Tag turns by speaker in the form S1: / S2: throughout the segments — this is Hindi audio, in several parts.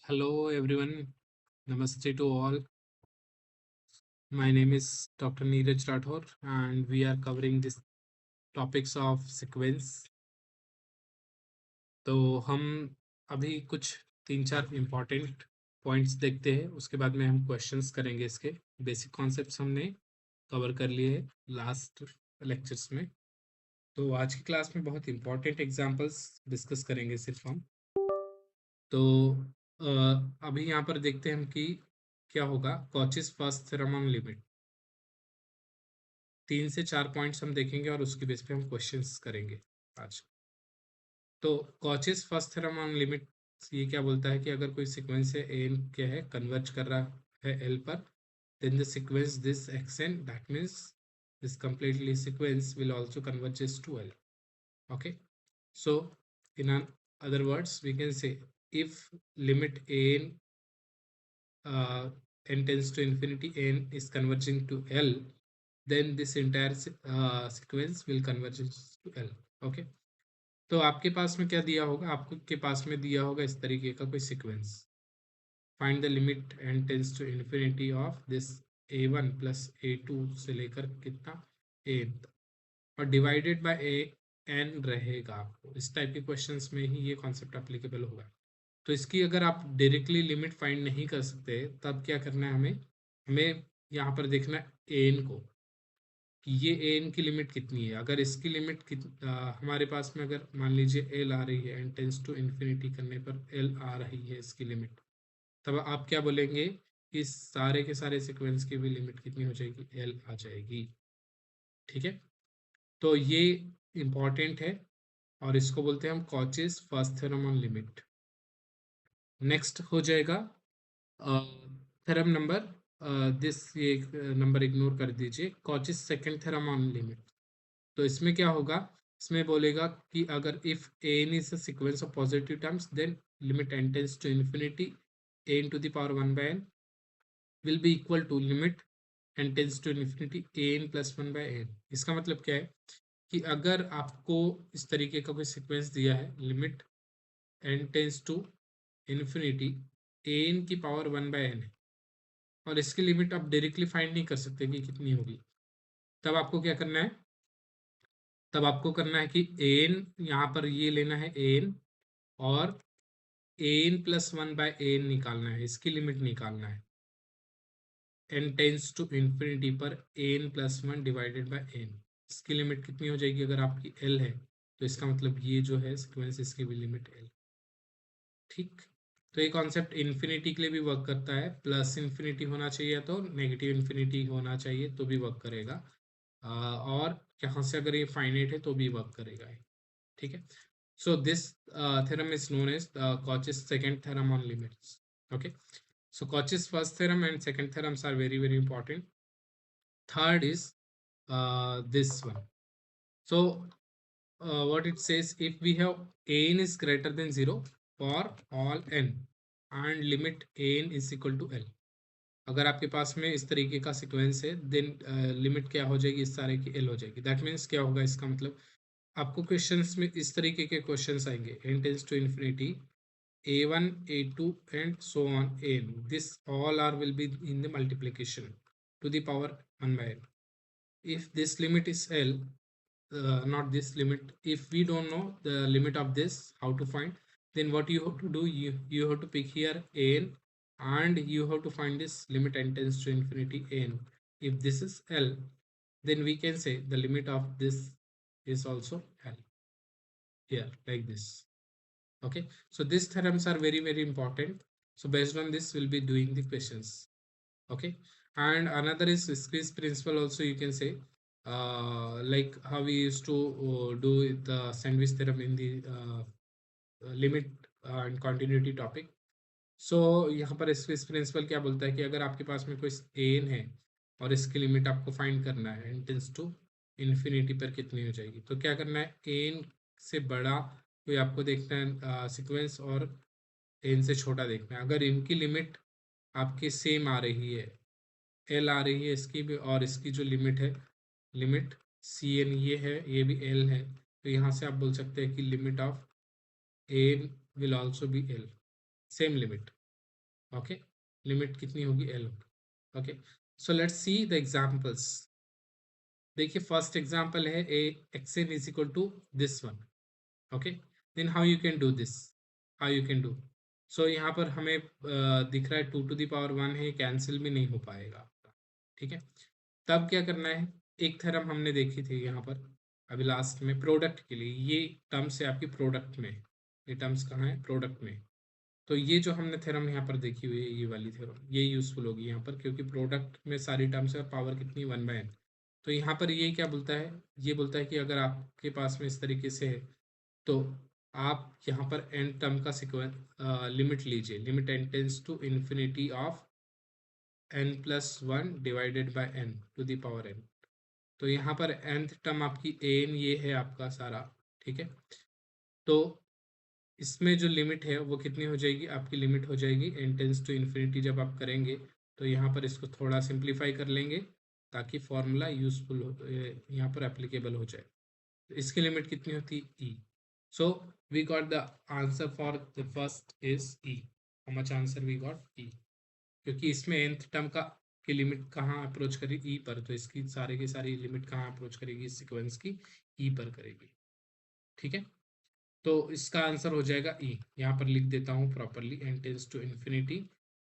S1: Hello everyone, Namaste to all. My name is Dr. Neeraj Rathore and we are covering this topics of sequence. तो हम अभी कुछ 3-4 इम्पोर्टेंट पॉइंट्स देखते हैं, उसके बाद में हम क्वेश्चंस करेंगे। इसके बेसिक कॉन्सेप्ट्स हमने कवर कर लिए हैं लास्ट लेक्चर्स में। तो आज की क्लास में बहुत इम्पोर्टेंट एग्जांपल्स डिस्कस करेंगे सिर्फ हम। तो अभी यहाँ पर देखते हैं हम कि क्या होगा Cauchy's first theorem on limit. 3 से 4 पॉइंट्स हम देखेंगे और उसके बेस पे हम क्वेश्चंस करेंगे आज। तो Cauchy's first theorem on limit ये क्या बोलता है कि अगर कोई सीक्वेंस है एन क्या है कन्वर्ज कर रहा है एल पर, then the sequence this xn, that means this completely sequence will also converges to L. Okay, so in other words we can say if limit n n tends to infinity, n is converging to L, then this entire sequence will converge to L. Okay, तो आपके पास में क्या दिया होगा, आपको के पास में दिया होगा इस तरीके का कोई sequence. Find the limit n tends to infinity of this a1 plus a2 से लेकर कितना n, और डिवाइडेड बाय n रहेगा। आपको इस टाइप के क्वेश्चंस में ही ये कॉन्सेप्ट अप्लीकेबल होगा। तो इसकी अगर आप डायरेक्टली लिमिट फाइंड नहीं कर सकते तब क्या करना है, हमें यहाँ पर देखना एन को कि ये एन की लिमिट कितनी है। अगर इसकी लिमिट हमारे पास में अगर मान लीजिए एल आ रही है, एन टेंस टू इन्फिनिटी करने पर एल आ रही है इसकी लिमिट, तब आप क्या बोलेंगे कि सारे के सारे सीक्वेंस की भी लिमिट कितनी हो जाएगी, एल आ जाएगी। ठीक है, तो ये इंपॉर्टेंट है और इसको बोलते हैं हम Cauchy's first theorem on limit. Next हो जाएगा थ्योरम नंबर दिस, ये नंबर इग्नोर कर दीजिए, Cauchy's second theorem on limit. तो इसमें क्या होगा, इसमें बोलेगा कि अगर if n is a sequence of positive terms then limit n tends to infinity n to the power 1 by n will be equal to limit n tends to infinity n plus 1 by n। इसका मतलब क्या है कि अगर आपको इस तरीके का कोई सीक्वेंस दिया है, limit n tends to infinity n की पावर 1 by n है, और इसकी लिमिट आप डायरेक्टली फाइंड नहीं कर सकते कि कितनी होगी, तब आपको क्या करना है, तब आपको करना है कि एन यहाँ पर ये लेना है एन, और एन प्लस 1 by एन निकालना है, इसकी लिमिट निकालना है। एन टेंस टू इन्फिनिटी पर n plus 1 divided by n, इसकी लिमिट कितनी हो जाएगी, अगर आपकी एल है तो इसका मतलब ये जो है सीक्वेंस इसकी भी लिमिट एल। ठीक, तो ये कॉन्सेप्ट इन्फिनिटी के लिए भी वर्क करता है, प्लस इन्फिनिटी होना चाहिए तो नेगेटिव इन्फिनिटी होना चाहिए तो भी वर्क करेगा, और यहाँ से अगर ये फाइनाइट है तो भी वर्क करेगा। ठीक है, so this theorem is known as Cauchy's second theorem on limits. Okay, so Cauchy's first theorem and second theorems are very important. Third is this one. So what it says, if we have n is greater than 0 for all n and limit n is equal to L, अगर आपके पास में इस तरीके का सीक्वेंस है देन लिमिट क्या हो जाएगी, इस सारे की एल हो जाएगी। दैट मीन्स क्या होगा, इसका मतलब आपको क्वेश्चंस में इस तरीके के क्वेश्चंस आएंगे, n tends to infinity a1 a2 and so on n, this all are will be in the multiplication to the power 1 by n. If this limit is L, not this limit, if we don't know the limit of this how to find, then what you have to do, you have to pick here n and you have to find this limit n tends to infinity n. If this is L, then we can say the limit of this is also L, here like this. Okay, so these theorems are very important, so based on this we'll be doing the questions. Okay, and another is squeeze principle also, you can say, like how we used to do the sandwich theorem in the limit and continuity topic. So यहाँ पर स्क्वीज प्रिंसिपल क्या बोलता है कि अगर आपके पास में कोई एन है और इसकी लिमिट आपको फाइंड करना है एन टेंस टू इन्फिनिटी पर कितनी हो जाएगी, तो क्या करना है, एन से बड़ा कोई आपको देखना है सीक्वेंस और एन से छोटा देखना है। अगर इनकी लिमिट आपकी सेम आ रही है, एल आ रही है इसकी भी और इसकी जो लिमिट है, लिमिट सी एन ये है, ये भी एल है, तो यहाँ से आप बोल सकते हैं कि limit of n will also be L, same limit. Okay, limit कितनी होगी L. Okay, so let's see the examples. देखिए फर्स्ट एग्जांपल है A x n is equal to this one. Okay, then how you can do this, how you can do. So यहाँ पर हमें दिख रहा है 2 to the power 1 है, कैंसिल भी नहीं हो पाएगा आपका। ठीक है, तब क्या करना है, एक थ्योरम हमने देखी थी यहाँ पर अभी लास्ट में प्रोडक्ट के लिए, ये टर्म्स है आपकी प्रोडक्ट में, ये टर्म्स कहाँ है प्रोडक्ट में। तो ये जो हमने थ्योरम यहाँ पर देखी हुई है, ये वाली थ्योरम ये यूजफुल होगी यहाँ पर, क्योंकि प्रोडक्ट में सारी टर्म्स है और पावर कितनी 1/n। तो यहाँ पर ये क्या बोलता है, ये बोलता है कि अगर आपके पास में इस तरीके से है तो आप यहाँ पर n टर्म का सिक्वेंस लिमिट लीजिए, limit n tends to infinity of n+1 divided by n⁴n। तो यहाँ पर nth टर्म आपकी an ये है आपका सारा। ठीक है, तो इसमें जो लिमिट है वो कितनी हो जाएगी, आपकी लिमिट हो जाएगी n टेंस टू इन्फिनिटी। जब आप करेंगे तो यहाँ पर इसको थोड़ा सिंप्लीफाई कर लेंगे ताकि फॉर्मूला यूजफुल हो, यहाँ पर एप्लीकेबल हो जाए। तो इसकी लिमिट कितनी होती है e। So we got the answer for the first is e। How much answer we got e, क्योंकि इसमें nth टर्म का की लिमिट कहाँ अप्रोच करेगी e पर, तो इसकी सारे की सारी लिमिट कहाँ अप्रोच करेगी इस सीक्वेंस की, e पर करेगी। ठीक है, तो इसका आंसर हो जाएगा e। यहाँ पर लिख देता हूँ properly, n tends to infinity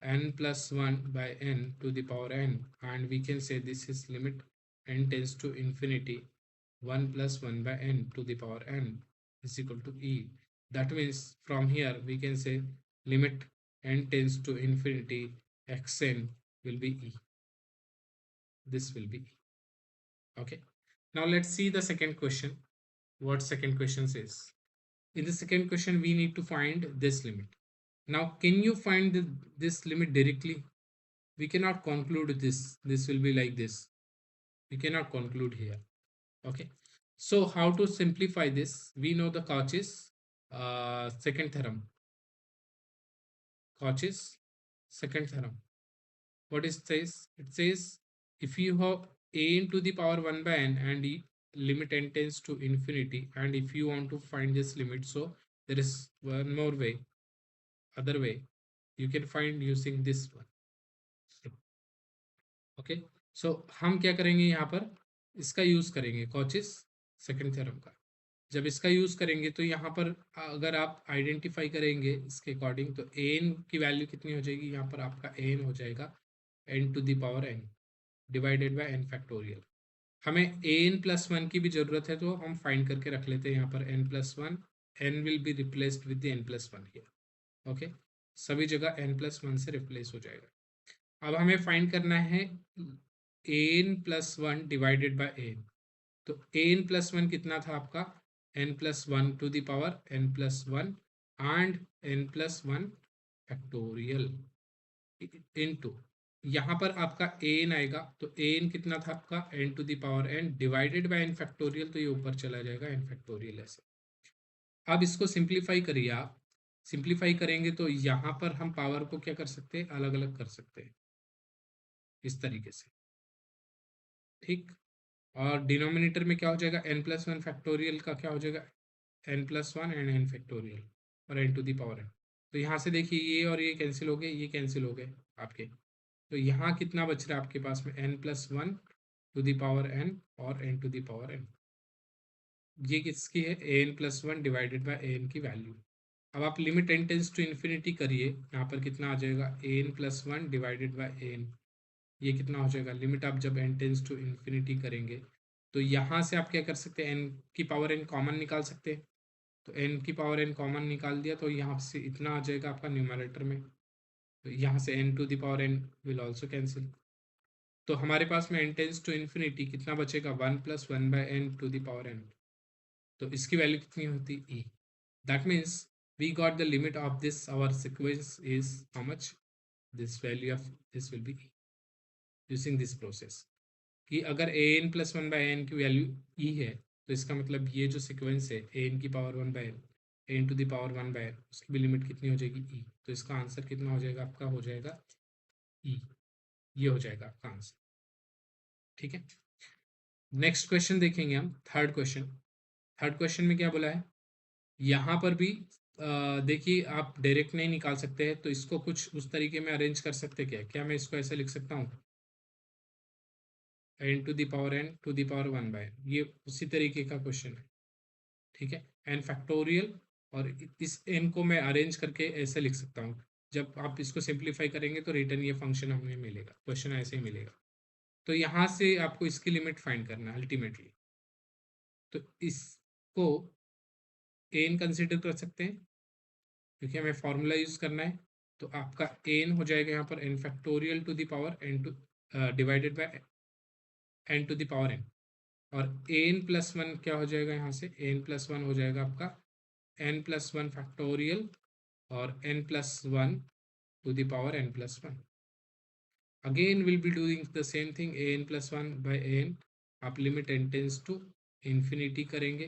S1: n+1/n⁴n, and we can say this is limit n tends to infinity 1+1/n⁴n is equal to e. That means from here we can say limit n tends to infinity xn will be e. This will be e. Okay, now let's see the second question. What second question says? In the second question we need to find this limit. Now can you find this limit directly? We cannot conclude this will be like this, we cannot conclude here. Okay, so how to simplify this? We know the Cauchy's second theorem. Cauchy's second theorem, what it says, it says if you have an⁴1/n and limit n tends to infinity, and if you want to find this limit, so there is one more way, other way you can find using this one. Okay, so हम क्या करेंगे यहाँ पर, इसका यूज करेंगे कॉचीज सेकंड थ्योरम का। जब इसका यूज करेंगे तो यहाँ पर अगर आप आइडेंटिफाई करेंगे इसके अकॉर्डिंग, तो एन की वैल्यू कितनी हो जाएगी, यहाँ पर आपका एन हो जाएगा n⁴n डिवाइडेड बाय n⁴। हमें an+1 की भी जरूरत है, तो हम फाइंड करके रख लेते हैं यहाँ पर n+1, n will be replaced with the n+1 here. Okay, सभी जगह n+1 से रिप्लेस हो जाएगा। अब हमें फाइंड करना है n+1 डिवाइडेड बाय n। तो n+1 कितना था आपका, n+1⁴n+1 एंड n+1 इनटू, यहाँ पर आपका an आएगा, तो an कितना था आपका n⁴n डिवाइडेड बाय n⁴, तो ये ऊपर चला जाएगा n⁴ ऐसे। अब इसको सिंप्लीफाई करिए आप, सिंप्लीफाई करेंगे तो यहाँ पर हम पावर को क्या कर सकते हैं, अलग अलग कर सकते हैं इस तरीके से। ठीक, और डिनोमिनेटर में क्या हो जाएगा, n+1 का क्या हो जाएगा n+1 एंड n⁴ और n⁴n। तो यहाँ से देखिए ये और ये कैंसिल हो गए, ये कैंसिल हो गए आपके, तो यहाँ कितना बच रहा है आपके पास में n+1 और n⁴n। ये किसकी है, an+1 डिवाइडेड बाय an की वैल्यू। अब आप limit n tends to infinity करिए, यहाँ पर कितना आ जाएगा an+1 डिवाइडेड बाय an, ये कितना हो जाएगा, लिमिट आप जब n टेंस टू इन्फिनिटी करेंगे तो यहाँ से आप क्या कर सकते हैं, n की पावर n कॉमन निकाल सकते हैं। तो n की पावर n कॉमन निकाल दिया तो यहाँ से इतना आ जाएगा आपका न्यूमरेटर में, तो यहाँ से n⁴n विल ऑल्सो कैंसिल। तो हमारे पास में n टेंस टू इन्फिनिटी कितना बचेगा, 1+1/n⁴n। तो इसकी वैल्यू कितनी होती e। That means we got the limit of this our sequence is how much, this value of this will be e using this process. कि अगर an+1/n की वैल्यू e है, तो इसका मतलब ये जो सीक्वेंस है an⁴1/n n⁴1/n, उसकी भी लिमिट कितनी हो जाएगी e। तो इसका आंसर कितना हो जाएगा आपका, हो जाएगा e, ये हो जाएगा आपका आंसर। ठीक है, नेक्स्ट क्वेश्चन देखेंगे हम, थर्ड क्वेश्चन। थर्ड क्वेश्चन में क्या बोला है, यहाँ पर भी देखिए आप डायरेक्ट नहीं निकाल सकते हैं, तो इसको कुछ उस तरीके में अरेंज कर सकते हैं क्या? क्या मैं इसको ऐसे लिख सकता हूँ, n to the power n to the power one by, ये उसी तरीके का क्वेश्चन है, ठीक है, एन फैक्टोरियल। और इस एन को मैं अरेंज करके ऐसे लिख सकता हूँ। जब आप इसको सिंप्लीफाई करेंगे तो रिटर्न ये फंक्शन हमें मिलेगा, क्वेश्चन ऐसे ही मिलेगा। तो यहाँ से आपको इसकी लिमिट फाइंड करना है अल्टीमेटली। तो इसको एन कंसिडर कर सकते हैं क्योंकि हमें फॉर्मूला यूज करना है। तो आपका एन हो जाएगा यहाँ पर n factorial to the power n to divided by n to the power n. और एन प्लस वन क्या हो जाएगा, यहाँ से एन प्लस वन हो जाएगा आपका एन प्लस वन फैक्टोरियल और n plus one to the power n plus one. Again will be doing the same thing, a n plus one by n. आप limit n tends to infinity करेंगे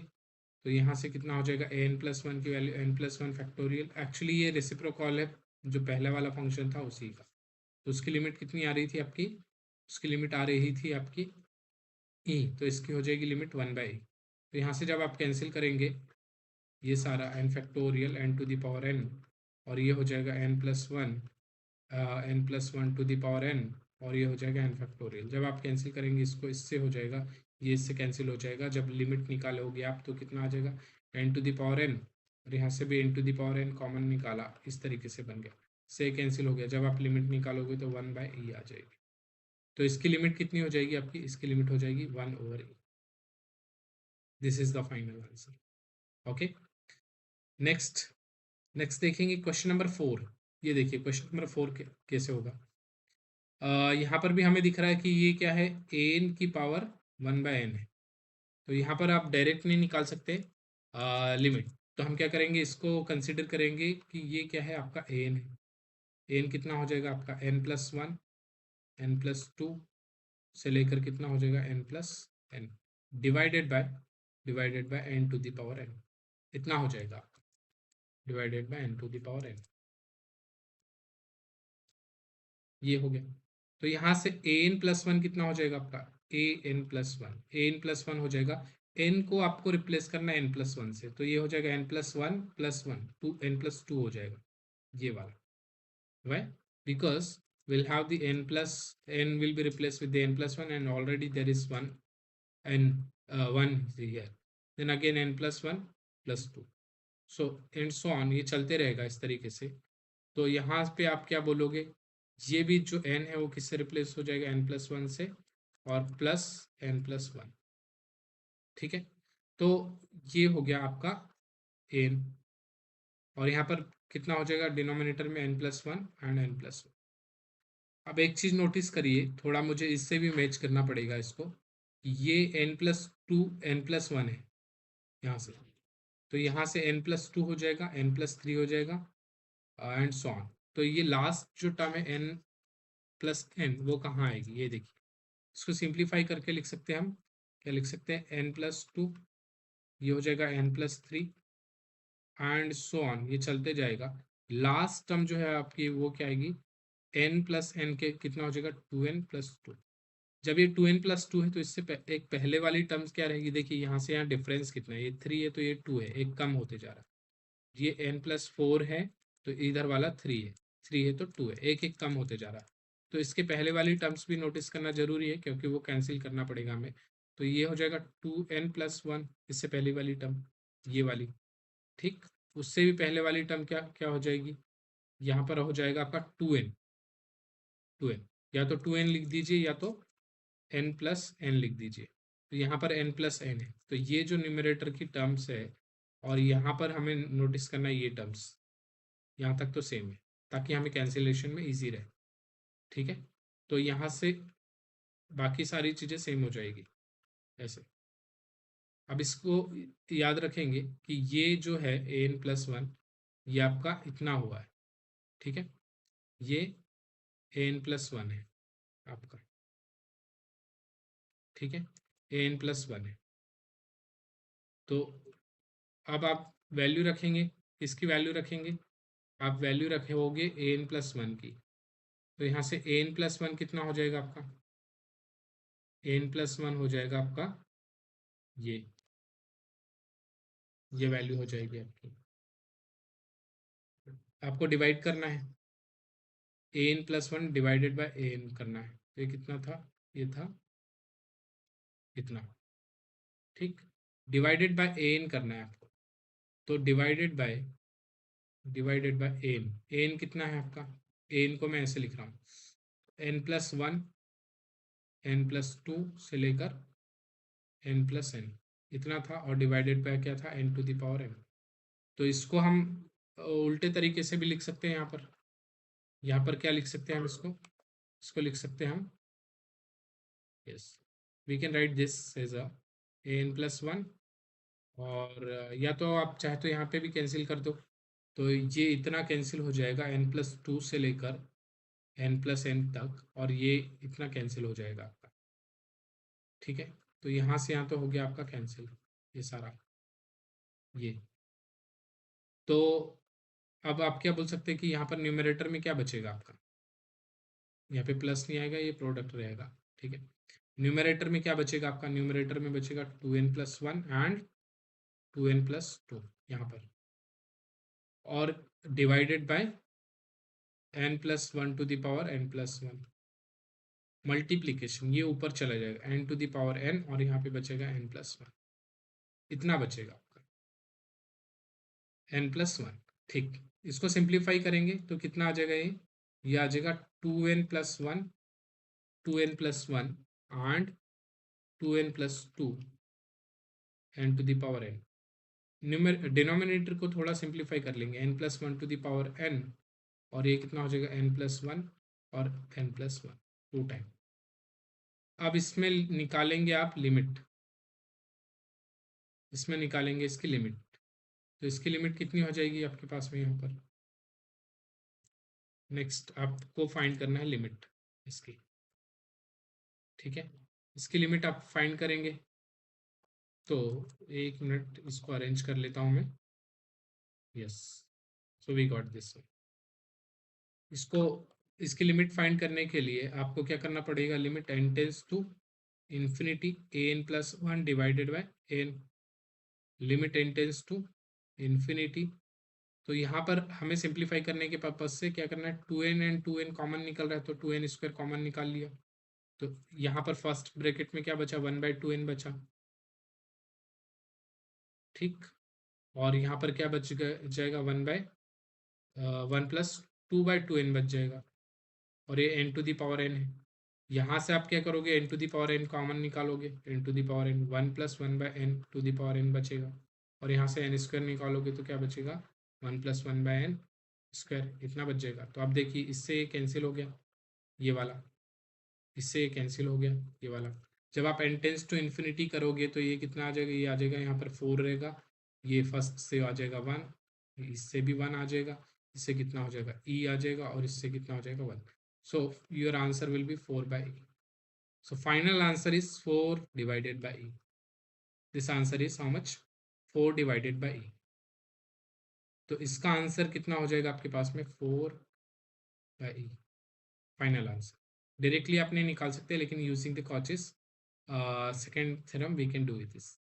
S1: तो यहाँ से कितना हो जाएगा, ए एन प्लस वन की value n plus one factorial. Actually ये रेसिप्रोकॉल है जो पहला वाला फंक्शन था उसी का। तो उसकी लिमिट कितनी आ रही थी आपकी, उसकी लिमिट आ रही थी आपकी ई, तो इसकी हो जाएगी लिमिट वन बाई। तो यहाँ से जब आप कैंसिल करेंगे ये सारा n factorial n to the power n, और ये हो जाएगा n plus one, n plus one to the power n, और ये हो जाएगा एन फैक्टोरियल। जब आप कैंसिल करेंगे इसको इससे हो जाएगा, ये इससे कैंसिल हो जाएगा। जब लिमिट निकालोगे आप तो कितना आ जाएगा, n to the power n, और यहाँ से भी n to the power n common निकाला, इस तरीके से बन गया, से कैंसिल हो गया। जब आप लिमिट निकालोगे तो वन बाय ई आ जाएगी। तो इसकी लिमिट कितनी हो जाएगी आपकी, इसकी लिमिट हो जाएगी one over E. This is the final answer. Okay, next next देखेंगे क्वेश्चन नंबर 4। ये देखिए क्वेश्चन नंबर 4 कैसे होगा। यहाँ पर भी हमें दिख रहा है कि ये क्या है, एन की पावर वन बाय एन है। तो यहाँ पर आप डायरेक्ट नहीं निकाल सकते लिमिट। तो हम क्या करेंगे, इसको कंसिडर करेंगे कि ये क्या है, आपका एन है। एन कितना हो जाएगा आपका, n plus one, n plus two से लेकर कितना हो जाएगा n plus n, divided by n to the power n, इतना हो जाएगा आपका, divided by n to the power n. ये हो गया। तो यहाँ से ए एन प्लस वन कितना हो जाएगा आपका, ए एन प्लस वन, ए एन प्लस वन हो जाएगा। एन को आपको रिप्लेस करना है एन प्लस वन से, तो ये हो जाएगा n plus one to n plus two हो जाएगा ये वाला। Why, because we'll have the n plus n will be replaced with the n plus 1 and already there is one n 1 here, then again n plus 1 plus 2, so and so on, ये चलते रहेगा इस तरीके से। तो यहाँ पे आप क्या बोलोगे, ये भी जो n है वो किससे रिप्लेस हो जाएगा, n प्लस वन से, और प्लस n प्लस वन। ठीक है, तो ये हो गया आपका n, और यहाँ पर कितना हो जाएगा डिनोमिनेटर में n plus one and n plus one. अब एक चीज नोटिस करिए, थोड़ा मुझे इससे भी मैच करना पड़ेगा इसको, ये n plus two n plus one है यहाँ से, तो यहाँ से n प्लस टू हो जाएगा, n प्लस थ्री हो जाएगा एंड सो ऑन। तो ये लास्ट जो टर्म है n प्लस एन वो कहाँ आएगी, ये देखिए। इसको सिंप्लीफाई करके लिख सकते हैं हम, क्या लिख सकते हैं, एन प्लस टू, ये हो जाएगा n plus three and so on, ये चलते जाएगा। लास्ट टर्म जो है आपकी वो क्या आएगी, एन प्लस एन के कितना हो जाएगा, टू एन प्लस टू। जब ये टू एन प्लस टू है तो इससे एक पहले वाली टर्म्स क्या रहेगी, देखिए यहाँ से यहाँ डिफरेंस कितना है, ये थ्री है तो ये टू है, एक कम होते जा रहा है। ये एन प्लस फोर है तो इधर वाला थ्री है, थ्री है तो टू है, एक एक कम होते जा रहा है। तो इसके पहले वाली टर्म्स भी नोटिस करना जरूरी है क्योंकि वो कैंसिल करना पड़ेगा हमें। तो ये हो जाएगा टू एन प्लस वन, इससे पहले वाली टर्म ये वाली, ठीक। उससे भी पहले वाली टर्म क्या क्या हो जाएगी, यहाँ पर हो जाएगा आपका टू एन, टू एन, या तो टू एन लिख दीजिए या तो एन प्लस एन लिख दीजिए। तो यहाँ पर एन प्लस एन है, तो ये जो न्यूमरेटर की टर्म्स है, और यहाँ पर हमें नोटिस करना है ये टर्म्स, यहाँ तक तो सेम है ताकि हमें कैंसिलेशन में इजी रहे। ठीक है, तो यहाँ से बाकी सारी चीज़ें सेम हो जाएगी ऐसे। अब इसको याद रखेंगे कि ये जो है ए एन प्लस वन, ये आपका इतना हुआ है, ठीक है, ये ए एन प्लस वन है आपका, ठीक है, ए एन प्लस वन है। तो अब आप वैल्यू रखेंगे, इसकी वैल्यू रखेंगे, आप वैल्यू रखे ए एन प्लस वन की। तो यहाँ से ए एन प्लस वन कितना हो जाएगा आपका, ए एन प्लस वन हो जाएगा आपका ये वैल्यू हो जाएगी आपकी। आपको डिवाइड करना है, an plus 1 divided by an करना है। तो ये कितना था, ये था इतना, ठीक। डिवाइडेड बाय an करना है आपको, तो डिवाइडेड बाय an कितना है आपका, an को मैं ऐसे लिख रहा हूँ, n+1 n+2 से लेकर n+n इतना था, और डिवाइडेड बाय क्या था, n⁴n। तो इसको हम उल्टे तरीके से भी लिख सकते हैं। यहाँ पर क्या लिख सकते हैं हम इसको लिख सकते हैं हम, yes, we can write this as an+1, और या तो आप चाहे तो यहाँ पे भी कैंसिल कर दो, तो ये इतना कैंसिल हो जाएगा n+2 से लेकर n+n तक, और ये इतना कैंसिल हो जाएगा आपका, ठीक है। तो यहाँ से यहाँ तो हो गया आपका कैंसिल, ये सारा ये। तो अब आप क्या बोल सकते हैं कि यहाँ पर न्यूमरेटर में क्या बचेगा आपका, यहाँ पे प्लस नहीं आएगा, ये प्रोडक्ट रहेगा, ठीक है। न्यूमरेटर में क्या बचेगा आपका, न्यूमरेटर में बचेगा 2n+1 एंड 2n+2 यहाँ पर, और डिवाइडेड बाय n+1 मल्टीप्लीकेशन, ये ऊपर चला जाएगा n⁴n, और यहाँ पे बचेगा n+1, इतना बचेगा आपका n+1, ठीक। इसको सिंप्लीफाई करेंगे तो कितना आ जाएगा, ये आ जाएगा 2n+1 and 2n+2 n⁴n। Denominator को थोड़ा सिंप्लीफाई कर लेंगे, n+1 और ये कितना हो जाएगा n+1 और n+1 टू टाइम। अब इसमें निकालेंगे आप लिमिट, इसमें निकालेंगे इसकी लिमिट, तो इसकी लिमिट कितनी हो जाएगी आपके पास में यहाँ पर, नेक्स्ट आपको फाइंड करना है लिमिट इसकी, ठीक है। इसकी लिमिट आप फाइंड करेंगे, तो 1 मिनट इसको अरेंज कर लेता हूँ मैं, yes, so we got this. इसको इसकी लिमिट फाइंड करने के लिए आपको क्या करना पड़ेगा, limit n tends to infinity an+1 divided by n, limit n tends to infinity. तो यहाँ पर हमें सिंप्लीफाई करने के पर्पज से क्या करना है, 2n एंड 2n कॉमन निकल रहा है, तो 2n² कॉमन निकाल लिया, तो यहाँ पर फर्स्ट ब्रैकेट में क्या बचा, 1/2n बचा, ठीक। और यहाँ पर क्या बच जाएगा, 1+2/2n बच जाएगा, और ये n⁴n है। यहाँ से आप क्या करोगे, n⁴n कॉमन निकालोगे, n⁴n 1+1/n⁴n बचेगा, और यहाँ से n² निकालोगे तो क्या बचेगा, 1+1/n², इतना बच जाएगा। तो आप देखिए इससे ये कैंसिल हो गया, ये वाला, इससे ये कैंसिल हो गया, ये वाला। जब आप n टेंस टू इन्फिनिटी करोगे तो ये कितना आ जाएगा, ये आ जाएगा यहाँ पर 4 रहेगा, ये फर्स्ट से आ जाएगा 1, इससे भी 1 आ जाएगा, इससे कितना हो जाएगा, e आ जाएगा, और इससे कितना हो जाएगा 1। So your answer will be 4/e। So final answer is 4 divided by e। This answer is how much, 4 divided by e। तो इसका आंसर कितना हो जाएगा आपके पास में, 4/e, फाइनल आंसर। डायरेक्टली आप नहीं निकाल सकते, लेकिन using the Cauchy's second theorem we can do this,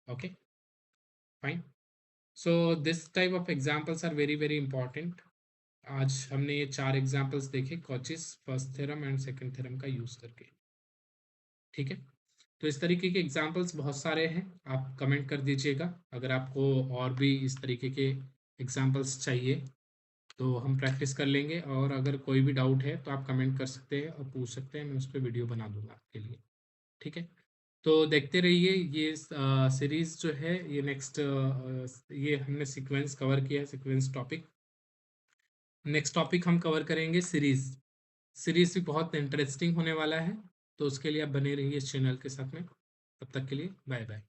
S1: okay fine. So this type of examples are very very important. आज हमने ये 4 एग्जाम्पल्स देखे Cauchy's first theorem and second theorem का यूज करके, ठीक है। तो इस तरीके के एग्जाम्पल्स बहुत सारे हैं, आप कमेंट कर दीजिएगा अगर आपको और भी इस तरीके के एग्जाम्पल्स चाहिए, तो हम प्रैक्टिस कर लेंगे। और अगर कोई भी डाउट है तो आप कमेंट कर सकते हैं और पूछ सकते हैं, मैं उस पर वीडियो बना दूंगा आपके लिए, ठीक है। तो देखते रहिए ये सीरीज़ जो है, ये नेक्स्ट ये हमने सीक्वेंस कवर किया है, सीक्वेंस टॉपिक। नेक्स्ट टॉपिक हम कवर करेंगे सीरीज़ भी बहुत इंटरेस्टिंग होने वाला है, तो उसके लिए आप बने रहिए इस चैनल के साथ में। तब तक के लिए बाय बाय।